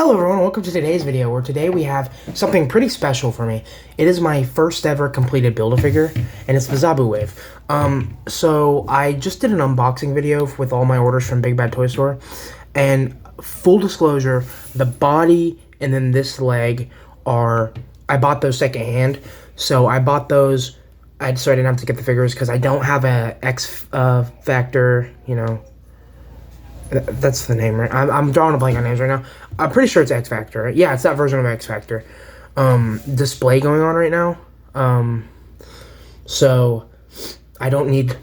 Hello everyone, welcome to today's video, where today we have something pretty special for me. It is my first ever completed Build-A-Figure, and it's the Zabu wave. So I just did an unboxing video with all my orders from Big Bad Toy Store, and full disclosure, the body and then this leg I bought those secondhand, so I bought those, so I didn't have to get the figures, because I don't have a X Factor, that's the name, right? I'm drawing a blank on names right now. I'm pretty sure it's X Factor, right? Yeah, it's that version of X Factor. Display going on right now. So I don't need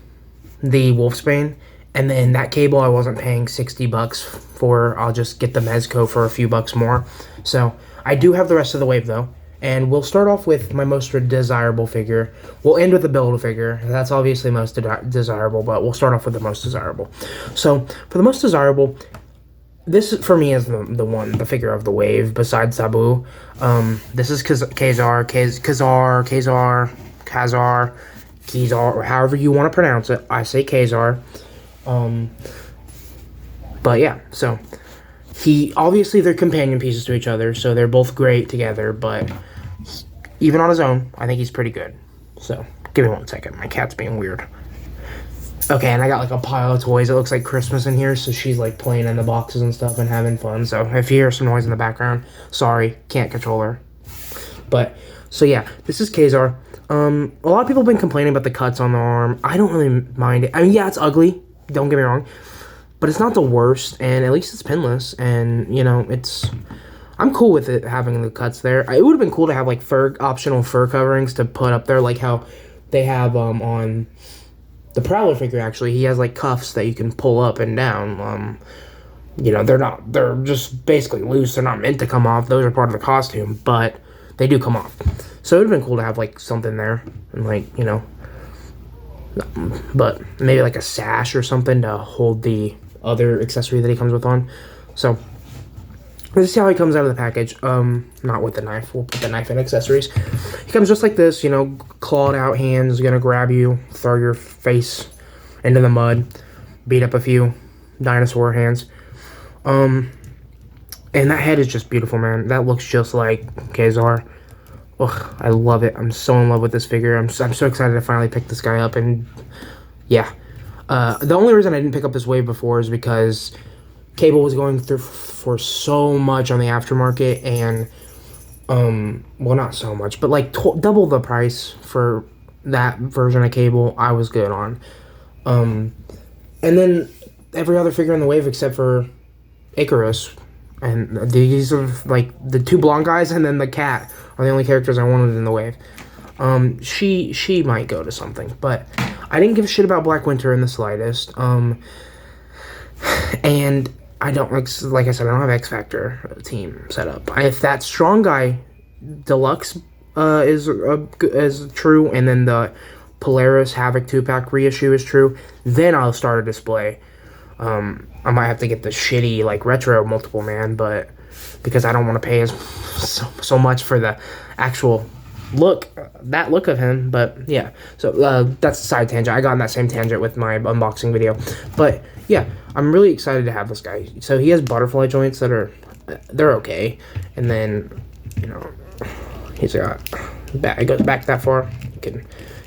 the Wolfsbane. And then that cable I wasn't paying $60 for. I'll just get the Mezco for a few bucks more. So I do have the rest of the wave though. And we'll start off with my most desirable figure. We'll end with the Build-A-Figure. That's obviously most desirable, but we'll start off with the most desirable. So, for the most desirable, this for me is the figure of the wave, besides Zabu. This is Kazar, or however you want to pronounce it. I say Kazar. But yeah, so obviously they're companion pieces to each other, so they're both great together, but even on his own, I think he's pretty good. So, give me 1 second. My cat's being weird. Okay, and I got like a pile of toys. It looks like Christmas in here, so she's like playing in the boxes and stuff and having fun. So, if you hear some noise in the background, sorry, can't control her. But, so yeah, this is Kazar. A lot of people have been complaining about the cuts on the arm. I don't really mind it. I mean, yeah, it's ugly. Don't get me wrong. But it's not the worst, and at least it's pinless, and, I'm cool with it having the cuts there. It would have been cool to have, like, optional fur coverings to put up there, like how they have, on the Prowler figure, actually. He has, like, cuffs that you can pull up and down. They're just basically loose. They're not meant to come off. Those are part of the costume, but they do come off. So it would have been cool to have, like, something there, and, like, but maybe, like, a sash or something to hold the other accessory that he comes with on. So this is how he comes out of the package. Not with the knife. We'll put the knife in accessories. He comes just like this, clawed out hands, gonna grab you, throw your face into the mud, beat up a few dinosaur hands. And that head is just beautiful, man. That looks just like Kazar. Ugh, I love it. I'm so in love with this figure. I'm so excited to finally pick this guy up, and yeah. The only reason I didn't pick up this wave before is because Cable was going through for so much on the aftermarket, and, well, not so much, but, like, double the price for that version of Cable I was good on. And then every other figure in the wave except for Icarus, and these are, like, the two blonde guys and then the cat are the only characters I wanted in the wave. She might go to something, but I didn't give a shit about Black Winter in the slightest. And I don't, like I said, I don't have X Factor team set up. If that Strong Guy Deluxe is true, and then the Polaris Havoc 2-pack reissue is true, then I'll start a display. I might have to get the shitty, like, retro multiple man, but because I don't want to pay so much for the actual look of him. But yeah, so that's a side tangent. I got on that same tangent with my unboxing video, but yeah, I'm really excited to have this guy. So he has butterfly joints that they're okay, and then he's got it goes back that far.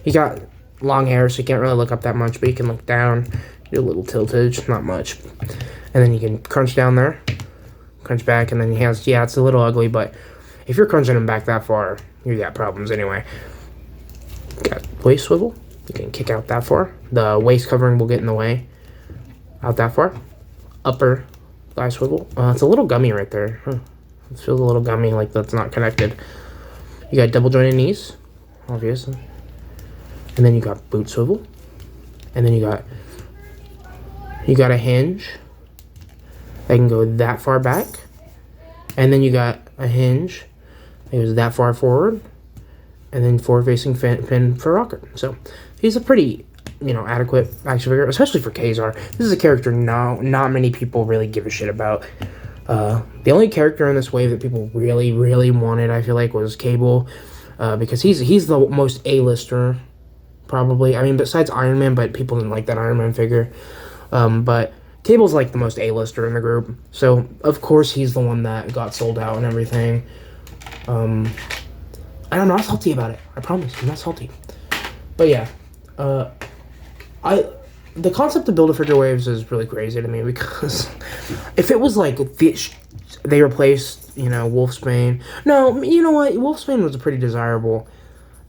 He got long hair, so you can't really look up that much, but you can look down, do a little tiltage, not much, and then you can crunch down there, crunch back, and then he has, yeah, it's a little ugly, but if you're crunching him back that far, you got problems anyway. Got waist swivel. You can kick out that far. The waist covering will get in the way. Out that far. Upper thigh swivel. It's a little gummy right there. It feels a little gummy, like that's not connected. You got double jointed knees, obviously. And then you got boot swivel. And then you got a hinge that can go that far back. And then you got a hinge that goes that far forward, and then forward-facing pin for rocker. So he's a pretty, adequate action figure, especially for Kazar. This is a character not many people really give a shit about. The only character in this wave that people really, really wanted, I feel like, was Cable, because he's the most A-lister, probably. I mean, besides Iron Man, but people didn't like that Iron Man figure. But Cable's like the most A-lister in the group, so of course he's the one that got sold out and everything. And I'm not salty about it. I promise, I'm not salty. But yeah, the concept of Build-A-Figure waves is really crazy to me because if it was like they replaced, Wolfsbane. No, you know what? Wolfsbane was pretty desirable.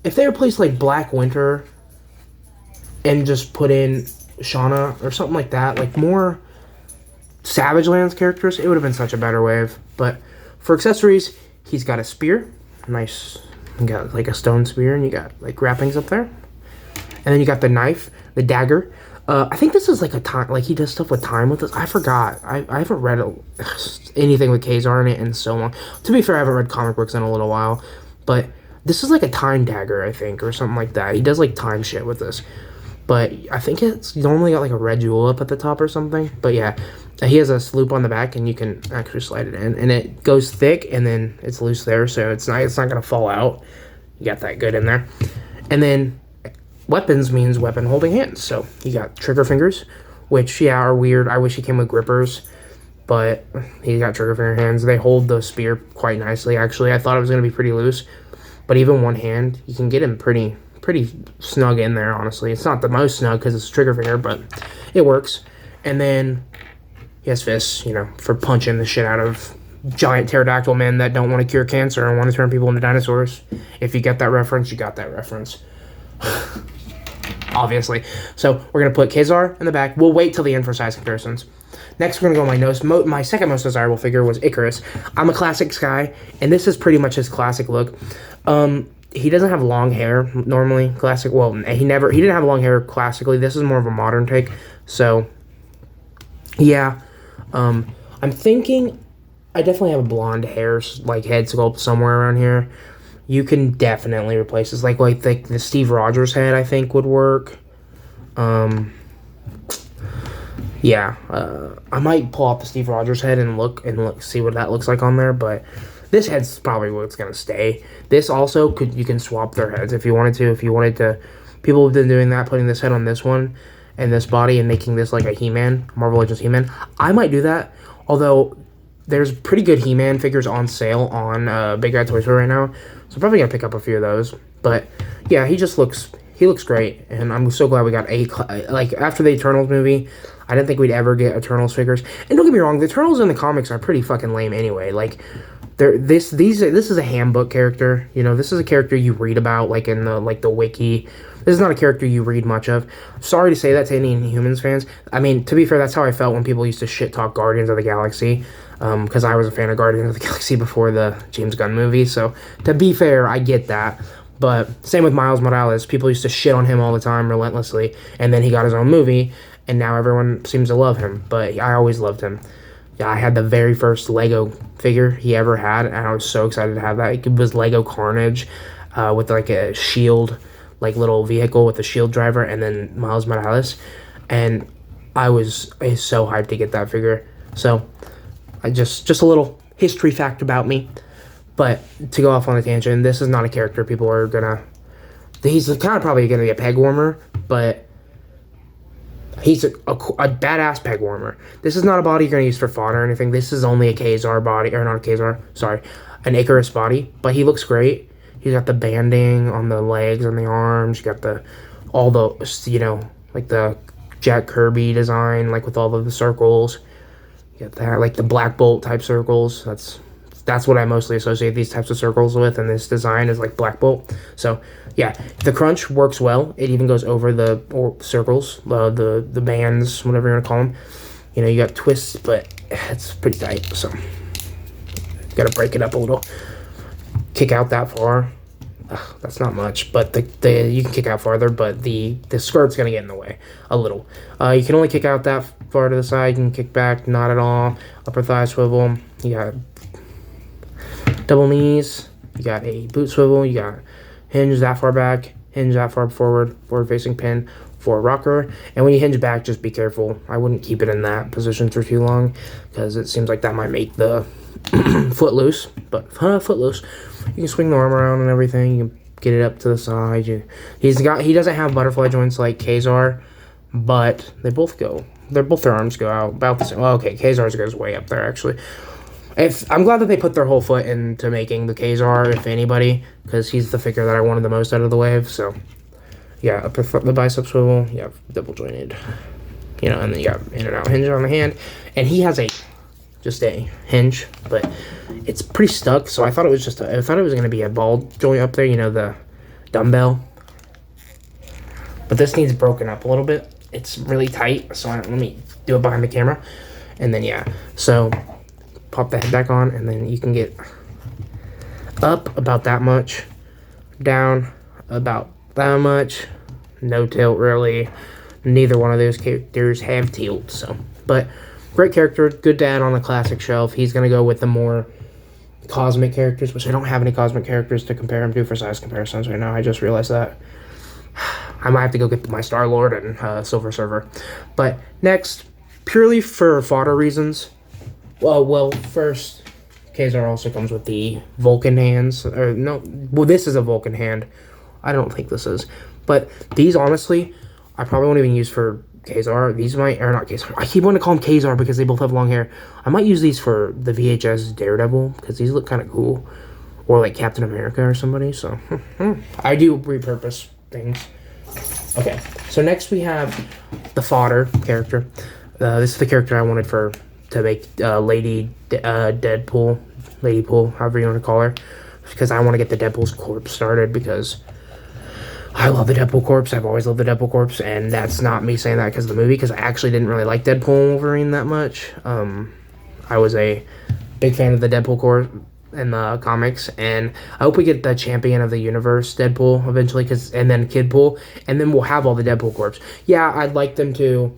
If they replaced like Black Winter and just put in Shauna or something like that, like more Savage Lands characters, it would have been such a better wave. But for accessories, he's got a spear. Nice. You got like a stone spear and you got like wrappings up there. And then you got the knife, the dagger. I think this is like a time, like he does stuff with time with this. I forgot. I haven't read anything with Kazar in it in so long. To be fair, I haven't read comic books in a little while. But this is like a time dagger, I think, or something like that. He does like time shit with this. But I think it's normally got like a red jewel up at the top or something. But yeah, he has a loop on the back and you can actually slide it in. And it goes thick and then it's loose there. So it's not going to fall out. You got that good in there. And then weapons means weapon holding hands. So you got trigger fingers, which, yeah, are weird. I wish he came with grippers. But he got trigger finger hands. They hold the spear quite nicely, actually. I thought it was going to be pretty loose. But even one hand, you can get him pretty snug in there, honestly. It's not the most snug because it's a trigger finger, but it works. And then he has fists, for punching the shit out of giant pterodactyl men that don't want to cure cancer and want to turn people into dinosaurs. If you get that reference, you got that reference. Obviously. So we're going to put Kazar in the back. We'll wait till the end for size comparisons. Next, we're going to go my second most desirable figure was Icarus. I'm a classics guy, and this is pretty much his classic look. He doesn't have long hair normally. Classic. Well, he didn't have long hair classically. This is more of a modern take. So, yeah. I'm thinking I definitely have a blonde hair, like head sculpt somewhere around here. You can definitely replace this. Like the Steve Rogers head, I think would work. Yeah. I might pull out the Steve Rogers head and look, see what that looks like on there, but this head's probably what's gonna stay. This also you can swap their heads if you wanted to. If you wanted to, people have been doing that, putting this head on this one and this body and making this like a He-Man, Marvel Legends He-Man. I might do that, although there's pretty good He-Man figures on sale on Big Guy Toy Store right now, so I'm probably gonna pick up a few of those. But yeah, he looks great, and I'm so glad we got like after the Eternals movie. I didn't think we'd ever get Eternals figures. And don't get me wrong, the Eternals in the comics are pretty fucking lame anyway. Like, this is a handbook character. This is a character you read about, like, in the wiki. This is not a character you read much of. Sorry to say that to any Inhumans fans. I mean, to be fair, that's how I felt when people used to shit-talk Guardians of the Galaxy. Because I was a fan of Guardians of the Galaxy before the James Gunn movie. So, to be fair, I get that. But same with Miles Morales. People used to shit on him all the time, relentlessly. And then he got his own movie. And now everyone seems to love him, but I always loved him. Yeah, I had the very first Lego figure he ever had, and I was so excited to have that. It was Lego Carnage with like a shield, like little vehicle with a shield driver, and then Miles Morales. And I was so hyped to get that figure. So, I just a little history fact about me. But to go off on a tangent, this is not a character people are gonna. He's kind of probably gonna be a peg warmer, but. He's a badass peg warmer. This is not a body you're going to use for fodder or anything. This is only a Kazar body, or not a Kazar, sorry, an Icarus body. But he looks great. He's got the banding on the legs and the arms. You got all the, like the Jack Kirby design, like with all of the circles. You got that, like the Black Bolt type circles. That's what I mostly associate these types of circles with, and this design is like Black Bolt. So, yeah, the crunch works well. It even goes over the circles, the bands, whatever you want to call them. You got twists, but it's pretty tight, so got to break it up a little. Kick out that far. That's not much, but you can kick out farther, but the skirt's going to get in the way a little. You can only kick out that far to the side. You can kick back, not at all. Upper thigh swivel. You got double knees, you got a boot swivel, you got hinge that far back, hinge that far forward facing pin for rocker. And when you hinge back, just be careful. I wouldn't keep it in that position for too long because it seems like that might make the foot loose. But foot loose, you can swing the arm around and everything. You can get it up to the side. He doesn't have butterfly joints like Kazar, but they both go Their arms go out about the same. Well, okay, Kazar's goes way up there actually. If I'm glad that they put their whole foot into making the Kazar, if anybody, because he's the figure that I wanted the most out of the wave. So yeah, the bicep swivel. You have double jointed, and then you got in and out hinge on the hand, and he has just a hinge, but it's pretty stuck. So I thought it was I thought it was gonna be a ball joint up there, the dumbbell. But this needs broken up a little bit. It's really tight, so let me do it behind the camera, and then yeah, so pop the head back on, and then you can get up about that much, down about that much, no tilt really. Neither one of those characters have tilt, so, but great character, good to add on the classic shelf. He's gonna go with the more cosmic characters, which I don't have any cosmic characters to compare him to for size comparisons right now. I just realized that. I might have to go get my Star-Lord and Silver Surfer. But next, purely for fodder reasons, well, first, Kazar also comes with the Vulcan hands. This is a Vulcan hand. I don't think this is. But these, honestly, I probably won't even use for Kazar. These might, or not Kazar. I keep wanting to call them Kazar because they both have long hair. I might use these for the VHS Daredevil because these look kind of cool. Or like Captain America or somebody. So, I do repurpose things. Okay, so next we have the fodder character. This is the character I wanted to make Lady Deadpool, Lady Pool, however you want to call her, because I want to get the Deadpool's corpse started because I love the Deadpool corpse. I've always loved the Deadpool corpse, and that's not me saying that because of the movie, because I actually didn't really like Deadpool and Wolverine that much. I was a big fan of the Deadpool corpse in the comics, and I hope we get the Champion of the Universe Deadpool eventually, and then Kidpool, and then we'll have all the Deadpool corps. Yeah, I'd like them to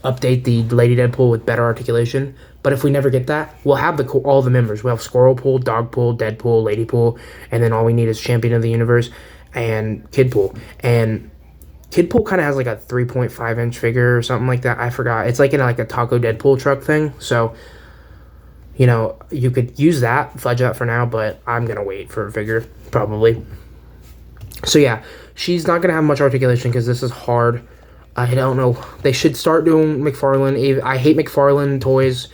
update the Lady Deadpool with better articulation, but if we never get that, we'll have all the members. We'll have Squirrelpool, Dogpool, Deadpool, Ladypool, and then all we need is Champion of the Universe and Kidpool. And Kidpool kind of has like a 3.5-inch figure or something like that. I forgot. It's like in like a Taco Deadpool truck thing, so you could use that, fudge that for now, but I'm going to wait for a figure, probably. So, yeah, she's not going to have much articulation because this is hard. I don't know. They should start doing McFarlane. I hate McFarlane toys.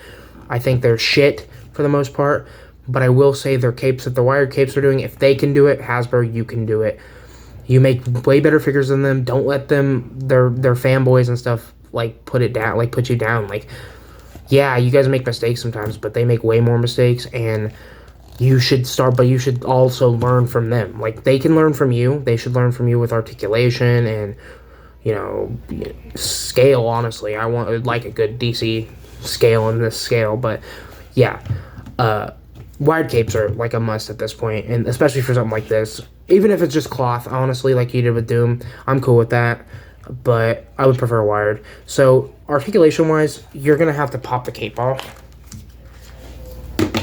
I think they're shit for the most part. But I will say their capes, that the wired capes are doing, if they can do it, Hasbro, you can do it. You make way better figures than them. Don't let them, their fanboys and stuff, put you down. Yeah, you guys make mistakes sometimes, but they make way more mistakes, and you should also learn from them. They can learn from you. They should learn from you with articulation and, scale, honestly. I would like a good DC scale in this scale, but, yeah. Wired capes are, a must at this point, and especially for something like this. Even if it's just cloth, honestly, like you did with Doom, I'm cool with that, but I would prefer wired. So, articulation-wise, you're going to have to pop the cape off.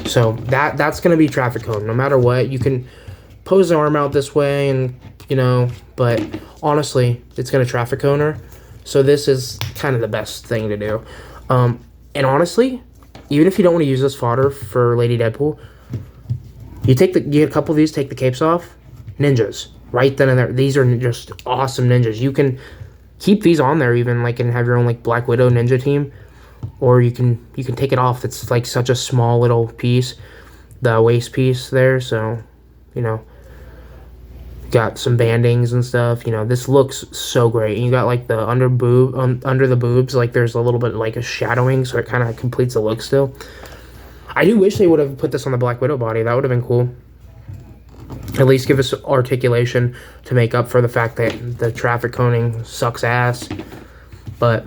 So, that's going to be traffic cone. No matter what, you can pose the arm out this way and, but honestly, it's going to traffic cone her. So, this is kind of the best thing to do. And honestly, even if you don't want to use this fodder for Lady Deadpool, you get a couple of these, take the capes off, ninjas, right then and there. These are just awesome ninjas. You can keep these on there even, and have your own, Black Widow ninja team, or you can take it off. It's, such a small little piece, the waist piece there, so, got some bandings and stuff. This looks so great. And you got, the under the boobs, there's a little bit, a shadowing, so it kind of completes the look still. I do wish they would have put this on the Black Widow body. That would have been cool. At least give us articulation to make up for the fact that the traffic coning sucks ass. But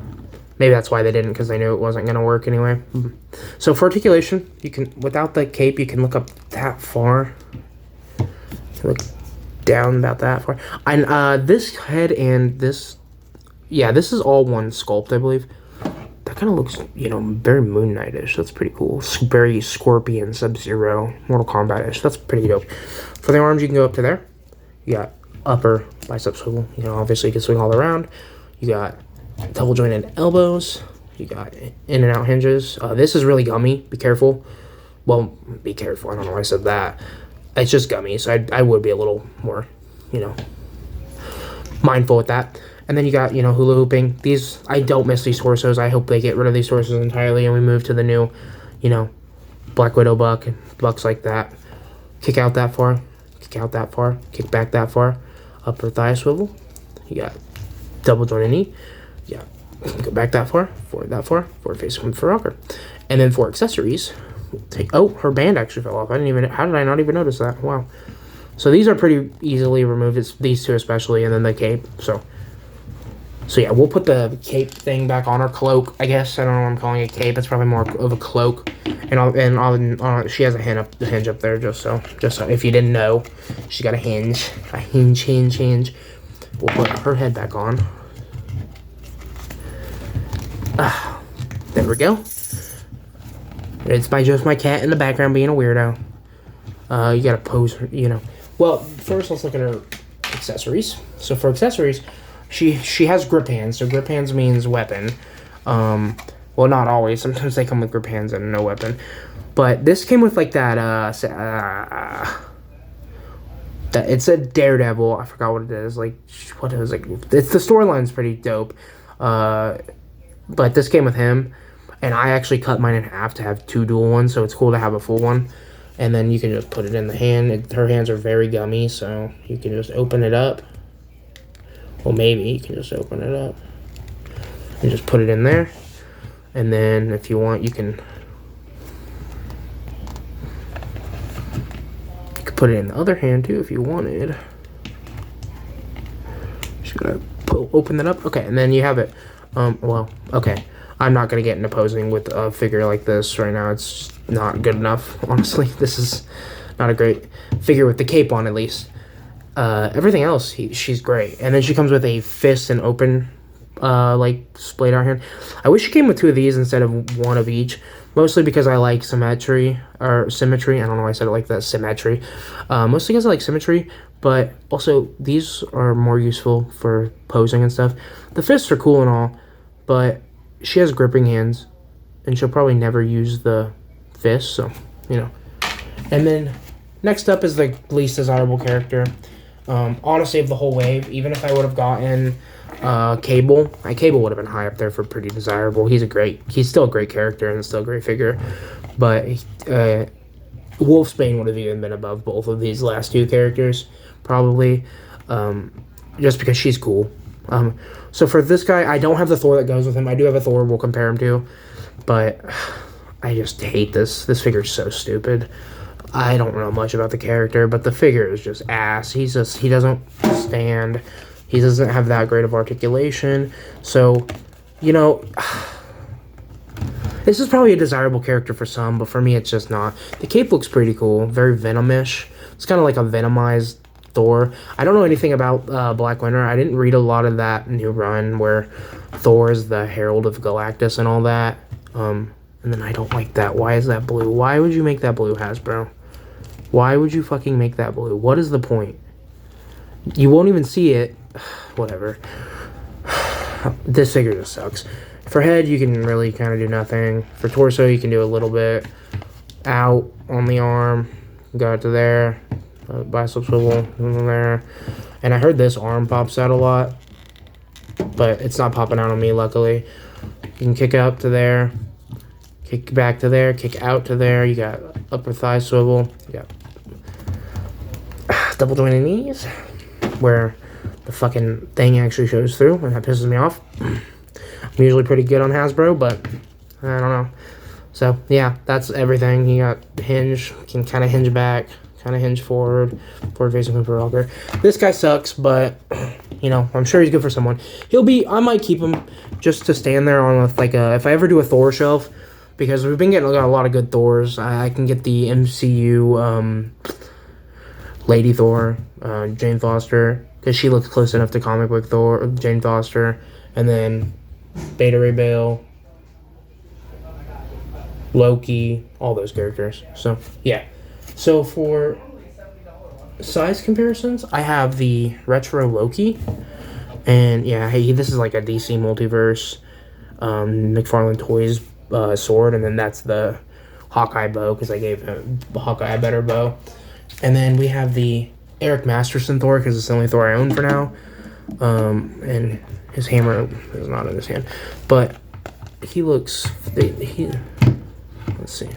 maybe that's why they didn't, because they knew it wasn't going to work anyway. So for articulation, you can, without the cape, you can look up that far. Look down about that far. And this head and this, this is all one sculpt, I believe. That kind of looks, very Moon Knight-ish. That's pretty cool. Very Scorpion, Sub-Zero, Mortal Kombat-ish. That's pretty dope. For the arms, you can go up to there. You got upper bicep swivel. Obviously you can swing all around. You got double jointed elbows. You got in and out hinges. This is really gummy. Be careful. Well, be careful. I don't know why I said that. It's just gummy, so I would be a little more, mindful with that. And then you got, hula hooping. These, I don't miss these torsos. I hope they get rid of these torsos entirely and we move to the new, Black Widow buck and bucks like that. Kick out that far. Kick out that far. Kick back that far. Upper thigh swivel. You got double jointed knee. Yeah. Go back that far. Forward that far. Forward facing for rocker. And then for accessories, her band actually fell off. How did I not even notice that? Wow. So these are pretty easily removed. It's these two especially, and then the cape. So yeah, we'll put the cape thing back on her cloak. I guess I don't know what I'm calling it, cape. It's probably more of a cloak. And she has a hinge up there, just so if you didn't know, she got a hinge. We'll put her head back on. There we go. It's by just my cat in the background being a weirdo. You gotta pose her, Well, first let's look at her accessories. So for accessories, she has grip hands. So grip hands means weapon. Well, not always. Sometimes they come with grip hands and no weapon. But this came with like that. It's a Daredevil. I forgot what it is. Like what it was like. It's the storyline's pretty dope. But this came with him, and I actually cut mine in half to have two dual ones. So it's cool to have a full one. And then you can just put it in the hand. Her hands are very gummy, so you can just open it up. Well, maybe you can just open it up and just put it in there. And then if you want, you can put it in the other hand too if you wanted. Just gonna open that up. Okay, and then you have it. Well, okay. I'm not gonna get into posing with a figure like this right now. It's not good enough, honestly. This is not a great figure with the cape on, at least. Everything else, she's great. And then she comes with a fist and open, splayed out hand. I wish she came with two of these instead of one of each. Mostly because I like symmetry. I don't know why I said it like that, symmetry. Mostly because I like symmetry, but also these are more useful for posing and stuff. The fists are cool and all, but she has gripping hands, and she'll probably never use the fist, so, And then, next up is the least desirable character. Honestly, of the whole wave, even if I would have gotten Cable, Cable would have been high up there for pretty desirable. He's still a great character and still a great figure, but Wolfsbane would have even been above both of these last two characters, probably, just because she's cool. So for this guy, I don't have the Thor that goes with him. I do have a Thor we'll compare him to, but I just hate this. This figure's so stupid. I don't know much about the character, but the figure is just ass. He doesn't stand. He doesn't have that great of articulation. So, this is probably a desirable character for some, but for me, it's just not. The cape looks pretty cool. Very Venomish. It's kind of like a Venomized Thor. I don't know anything about Black Winter. I didn't read a lot of that new run where Thor is the Herald of Galactus and all that. And then I don't like that. Why is that blue? Why would you make that blue, Hasbro? Why would you fucking make that blue? What is the point? You won't even see it. Whatever. This figure just sucks. For head, you can really kind of do nothing. For torso, you can do a little bit. Out on the arm. Got it to there. Bicep swivel there. And I heard this arm pops out a lot, but it's not popping out on me, luckily. You can kick out to there. Kick back to there, kick out to there. You got upper thigh swivel. You got double jointed knees, where the fucking thing actually shows through, and that pisses me off. I'm usually pretty good on Hasbro, but I don't know. So, yeah, that's everything. You got hinge, can kind of hinge back, kind of hinge forward facing Cooper Walker. This guy sucks, but, I'm sure he's good for someone. I might keep him just to stand there on, if I ever do a Thor shelf, because we've been getting a lot of good Thors. I can get the MCU Lady Thor, Jane Foster, because she looks close enough to comic book Thor, Jane Foster, and then Beta Ray Bill, Loki, all those characters. So, yeah. So, for size comparisons, I have the Retro Loki, and yeah, this is like a DC Multiverse, McFarlane Toys sword, and then that's the Hawkeye bow, because I gave him Hawkeye a better bow. And then we have the Eric Masterson Thor, because it's the only Thor I own for now. And his hammer is not in his hand, but he looks. Let's see.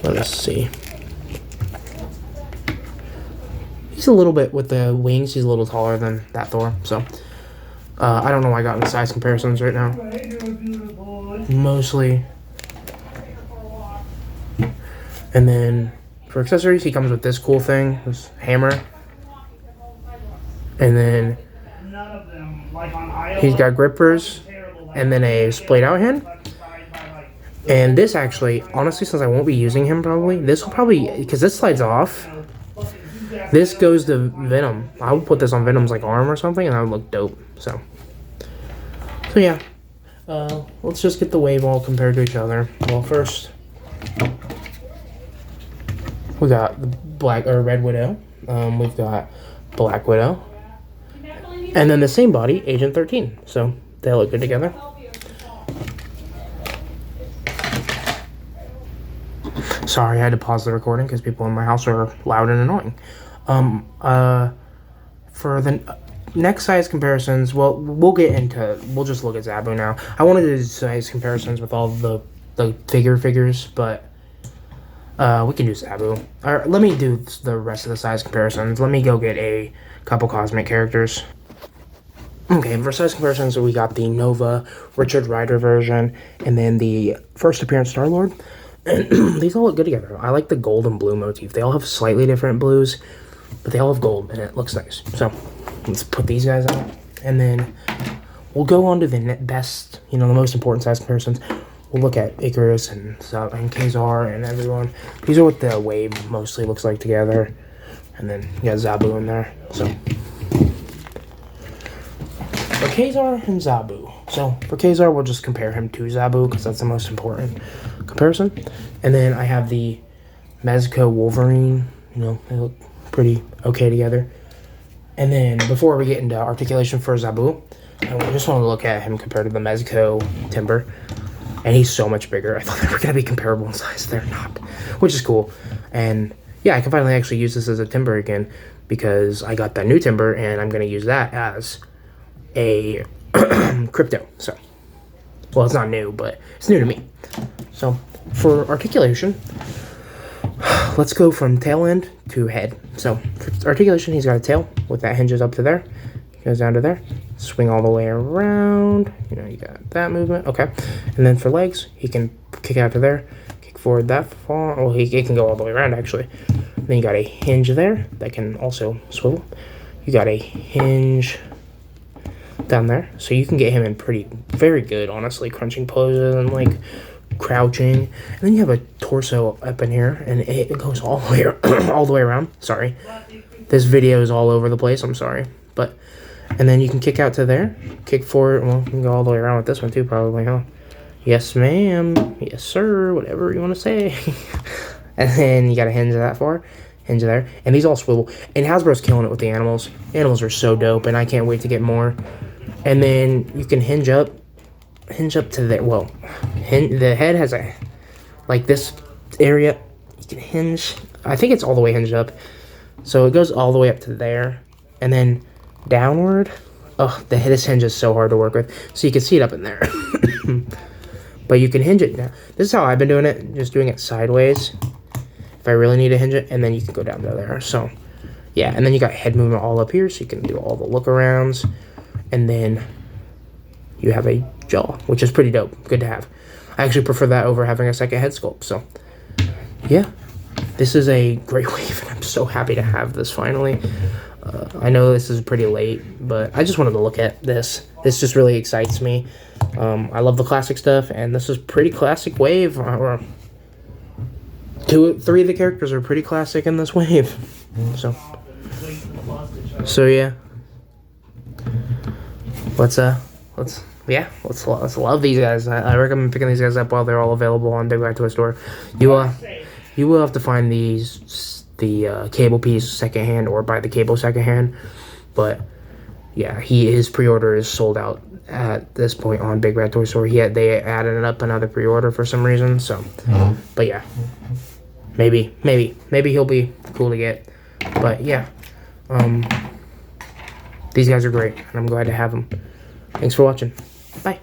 Let us see. He's a little bit with the wings. He's a little taller than that Thor. So I don't know why I got into size comparisons right now. Mostly. And then for accessories, he comes with this cool thing, this hammer. And then he's got grippers and then a splayed out hand. And this actually, honestly, since I won't be using him probably, this will probably, because this slides off, this goes to Venom. I would put this on Venom's like arm or something and that would look dope. So yeah, let's just get the wave all compared to each other. Well, first, we got the Black or Red Widow. We've got Black Widow. And then the same body, Agent 13. So they look good together. Sorry, I had to pause the recording because people in my house are loud and annoying. For the next size comparisons, well, we'll just look at Zabu now. I wanted to do size comparisons with all the figures, but we can do Zabu. Let me do the rest of the size comparisons. Let me go get a couple cosmic characters. Okay, for size comparisons, we got the Nova Richard Rider version, and then the first appearance Star-Lord. And these all look good together. I like the gold and blue motif. They all have slightly different blues, but they all have gold, and it looks nice. So let's put these guys out, and then we'll go on to the best, the most important size comparisons. We'll look at Icarus and Kazar and everyone. These are what the wave mostly looks like together, and then you got Zabu in there. So for Kazar and Zabu. So for Kazar, we'll just compare him to Zabu because that's the most important comparison. And then I have the Mezco Wolverine. They look pretty okay together. And then before we get into articulation for Zabu, I just want to look at him compared to the Mezco Timber. And he's so much bigger. I thought they were going to be comparable in size. They're not, which is cool. And yeah, I can finally actually use this as a Timber again because I got that new Timber and I'm going to use that as a crypto. So, well, it's not new, but it's new to me. So for articulation, let's go from tail end to head. So for articulation, he's got a tail with that hinges up to there, goes down to there, swing all the way around. You got that movement. Okay. And then for legs, he can kick out to there, kick forward that far. Well, he can go all the way around actually. Then you got a hinge there that can also swivel. You got a hinge down there, so you can get him in very good, honestly, crunching poses and like crouching. And then you have a torso up in here, and it goes all the way all the way around. Sorry, this video is all over the place. I'm sorry, but and then you can kick out to there, kick forward. Well, you can go all the way around with this one too, probably, huh? Yes, ma'am. Yes, sir. Whatever you want to say. And then you got a hinge that far. Hinge there, and these all swivel. And Hasbro's killing it with the animals. Animals are so dope, and I can't wait to get more. And then you can hinge up to there. Well, the head has like this area. You can hinge. I think it's all the way hinged up, so it goes all the way up to there, and then downward. Oh, this hinge is so hard to work with. So you can see it up in there, but you can hinge it now. This is how I've been doing it, just doing it sideways. If I really need to hinge it, and then you can go down to there. So yeah, and then you got head movement all up here, so you can do all the look arounds. And then you have a jaw, which is pretty dope. Good to have. I actually prefer that over having a second head sculpt. So, yeah. This is a great wave, and I'm so happy to have this finally. I know this is pretty late, but I just wanted to look at this. This just really excites me. I love the classic stuff, and this is pretty classic wave. Three of the characters are pretty classic in this wave. So yeah. Let's love these guys. I recommend picking these guys up while they're all available on Big Bad Toy Store. You will have to find the cable piece secondhand or buy the cable secondhand. But yeah, his pre-order is sold out at this point on Big Bad Toy Store. They added up another pre-order for some reason. So, but yeah, maybe he'll be cool to get. But yeah, These guys are great, and I'm glad to have them. Thanks for watching. Bye.